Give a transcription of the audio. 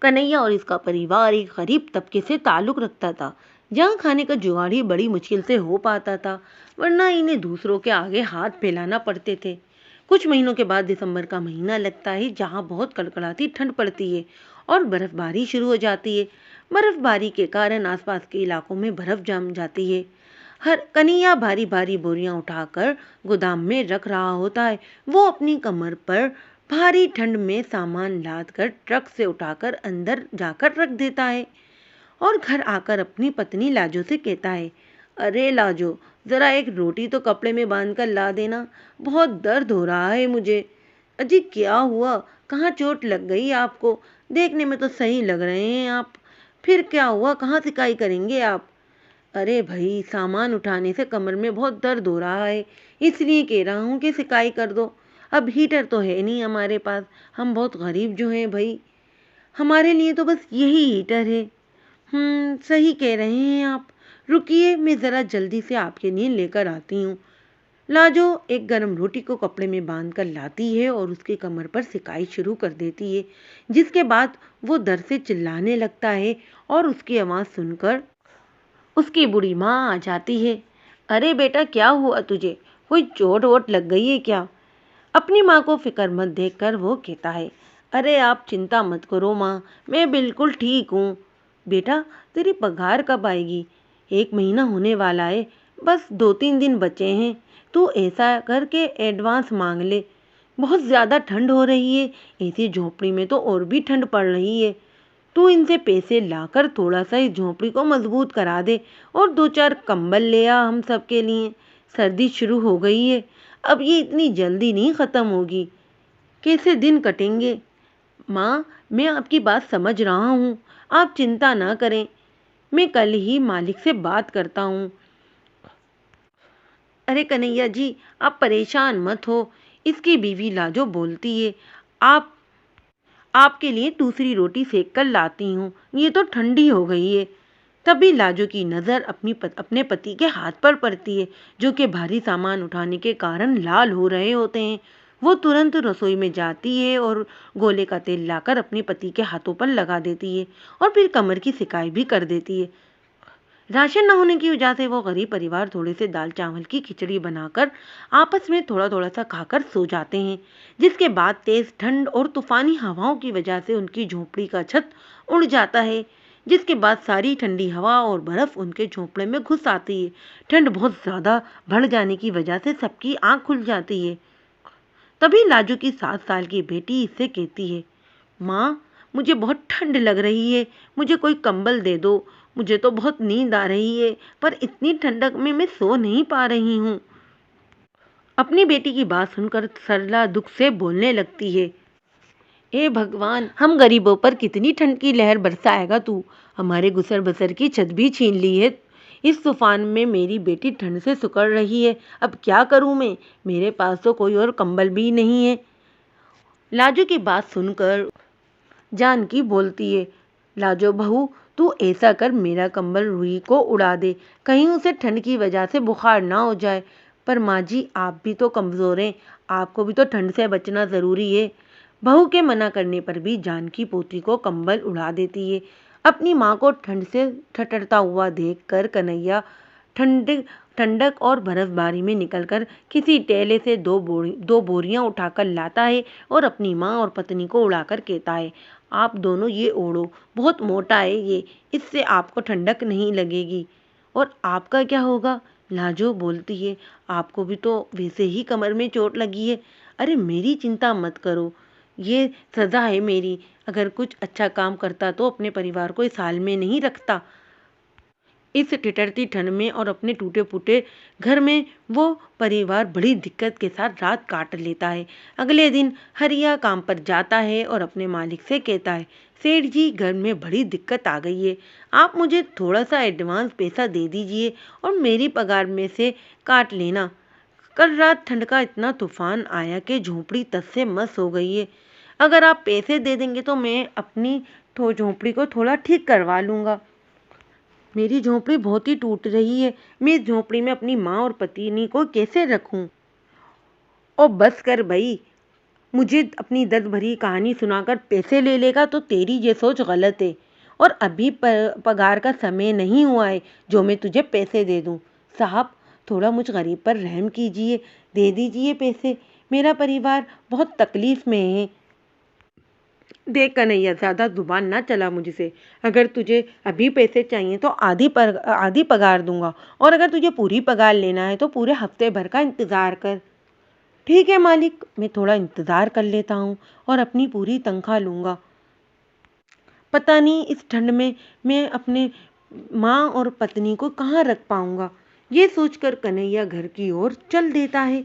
कन्हैया और इसका परिवार एक गरीब तबके से ताल्लुक रखता था, जहाँ खाने का जुगाड़ ही बड़ी मुश्किल से हो पाता था, वरना इन्हें दूसरों के आगे हाथ फैलाना पड़ते थे। कुछ महीनों के बाद दिसंबर का महीना लगता है, जहाँ बहुत कड़कड़ाती ठंड पड़ती है और बर्फबारी शुरू हो जाती है। बर्फबारी के कारण आसपास के इलाकों में बर्फ जम जाती है। हर कन्हैया भारी भारी बोरियां उठाकर गोदाम में रख रहा होता है। वो अपनी कमर पर भारी ठंड में सामान लाद कर ट्रक से उठाकर अंदर जाकर रख देता है और घर आकर अपनी पत्नी लाजो से कहता है, अरे लाजो, जरा एक रोटी तो कपड़े में बांध कर ला देना, बहुत दर्द हो रहा है मुझे। अजी क्या हुआ, कहाँ चोट लग गई आपको? देखने में तो सही लग रहे हैं आप। फिर क्या हुआ, कहाँ सिकाई करेंगे आप? अरे भाई, सामान उठाने से कमर में बहुत दर्द हो रहा है, इसलिए कह रहा हूँ कि सिकाई कर दो। अब हीटर तो है नहीं हमारे पास, हम बहुत गरीब जो हैं भाई, हमारे लिए तो बस यही हीटर है। सही कह रहे हैं आप। रुकिए, मैं ज़रा जल्दी से आपके लिए लेकर आती हूँ। लाजो एक गर्म रोटी को कपड़े में बांध कर लाती है और उसकी कमर पर सिकाई शुरू कर देती है, जिसके बाद वो दर्द से चिल्लाने लगता है और उसकी आवाज़ सुनकर उसकी बूढ़ी माँ आ जाती है। अरे बेटा, क्या हुआ तुझे? कोई चोट वोट लग गई है क्या? अपनी माँ को फिक्रमंद देखकर वो कहता है, अरे आप चिंता मत करो माँ, मैं बिल्कुल ठीक हूँ। बेटा, तेरी पगार कब आएगी? 1 महीना होने वाला है, बस 2-3 दिन बचे हैं। तू ऐसा करके एडवांस मांग ले। बहुत ज़्यादा ठंड हो रही है, ऐसी झोपड़ी में तो और भी ठंड पड़ रही है। तू इनसे पैसे लाकर थोड़ा सा इस झोपड़ी को मजबूत करा दे और 2-4 कंबल ले आ हम सब के लिए। सर्दी शुरू हो गई है, अब ये इतनी जल्दी नहीं ख़त्म होगी। कैसे दिन कटेंगे? माँ, मैं आपकी बात समझ रहा हूँ, आप चिंता ना करें, मैं कल ही मालिक से बात करता हूँ। अरे कन्हैया जी, आप परेशान मत हो, इसकी बीवी लाजो बोलती है, आप आपके लिए दूसरी रोटी सेक कर लाती हूँ, ये तो ठंडी हो गई है। तभी लाजो की नज़र अपने पति के हाथ पर पड़ती है, जो कि भारी सामान उठाने के कारण लाल हो रहे होते हैं। वो तुरंत रसोई में जाती है और गोले का तेल लाकर अपने पति के हाथों पर लगा देती है और फिर कमर की सिकाई भी कर देती है। राशन न होने की वजह से वो गरीब परिवार थोड़े से दाल चावल की खिचड़ी बनाकर आपस में थोड़ा थोड़ा सा खाकर सो जाते हैं, जिसके बाद तेज ठंड और तूफानी हवाओं की वजह से उनकी झोपड़ी का छत उड़ जाता है, जिसके बाद सारी ठंडी हवा और बर्फ उनके झोपड़े में घुस आती है। ठंड बहुत ज़्यादा बढ़ जाने की वजह से सबकी आंख खुल जाती है। तभी लाजू की 7 साल की बेटी इससे कहती है, माँ, मुझे बहुत ठंड लग रही है, मुझे कोई कंबल दे दो, मुझे तो बहुत नींद आ रही है, पर इतनी ठंडक में मैं सो नहीं पा रही हूँ। अपनी बेटी की बात सुनकर सरला दुख से बोलने लगती है, हे भगवान, हम गरीबों पर कितनी ठंड की लहर बरसाएगा तू? हमारे गुसर बसर की छत भी छीन ली है। इस तूफान में मेरी बेटी ठंड से सिकुड़ रही है, अब क्या करूँ मैं? मेरे पास तो कोई और कंबल भी नहीं है। लाजू की बात सुनकर जानकी बोलती है, लाजो बहू, तू ऐसा कर, मेरा कंबल रूही को उड़ा दे, कहीं उसे ठंड की वजह से बुखार ना हो जाए। पर माँ जी, आप भी तो कमज़ोर हैं, आपको भी तो ठंड से बचना ज़रूरी है। बहू के मना करने पर भी जानकी पोती को कंबल उड़ा देती है। अपनी माँ को ठंड से ठठरता हुआ देखकर कन्हैया ठंड ठंडक और बर्फबारी में निकलकर किसी टेले से दो बोरियां उठाकर लाता है और अपनी माँ और पत्नी को उड़ाकर कहता है, आप दोनों ये ओढ़ो, बहुत मोटा है ये, इससे आपको ठंडक नहीं लगेगी। और आपका क्या होगा? लाजो बोलती है, आपको भी तो वैसे ही कमर में चोट लगी है। अरे मेरी चिंता मत करो, ये सज़ा है मेरी। अगर कुछ अच्छा काम करता तो अपने परिवार को इस हाल में नहीं रखता। इस ठिठुरती ठंड में और अपने टूटे फूटे घर में वो परिवार बड़ी दिक्कत के साथ रात काट लेता है। अगले दिन हरिया काम पर जाता है और अपने मालिक से कहता है, सेठ जी, घर में बड़ी दिक्कत आ गई है, आप मुझे थोड़ा सा एडवांस पैसा दे दीजिए और मेरी पगार में से काट लेना। कल रात ठंड का इतना तूफान आया कि झोंपड़ी तस से मस हो गई है। अगर आप पैसे दे देंगे तो मैं अपनी झोंपड़ी को थोड़ा ठीक करवा लूँगा। मेरी झोंपड़ी बहुत ही टूट रही है, मैं इस झोंपड़ी में अपनी माँ और पत्नी को कैसे रखूं? ओ बस कर भई, मुझे अपनी दर्द भरी कहानी सुनाकर पैसे ले लेगा तो तेरी ये सोच गलत है। और अभी पगार का समय नहीं हुआ है जो मैं तुझे पैसे दे दूं। साहब, थोड़ा मुझ गरीब पर रहम कीजिए, दे दीजिए पैसे। मेरा परिवार बहुत तकलीफ में है। देख कन्हैया, ज़्यादा जुबान ना चला मुझसे। अगर तुझे अभी पैसे चाहिए तो आधी पगार दूंगा, और अगर तुझे पूरी पगार लेना है तो पूरे हफ्ते भर का इंतज़ार कर। ठीक है मालिक, मैं थोड़ा इंतज़ार कर लेता हूँ और अपनी पूरी तनख्वाह लूँगा। पता नहीं इस ठंड में मैं अपने माँ और पत्नी को कहाँ रख पाऊँगा। ये सोचकर कन्हैया घर की ओर चल देता है।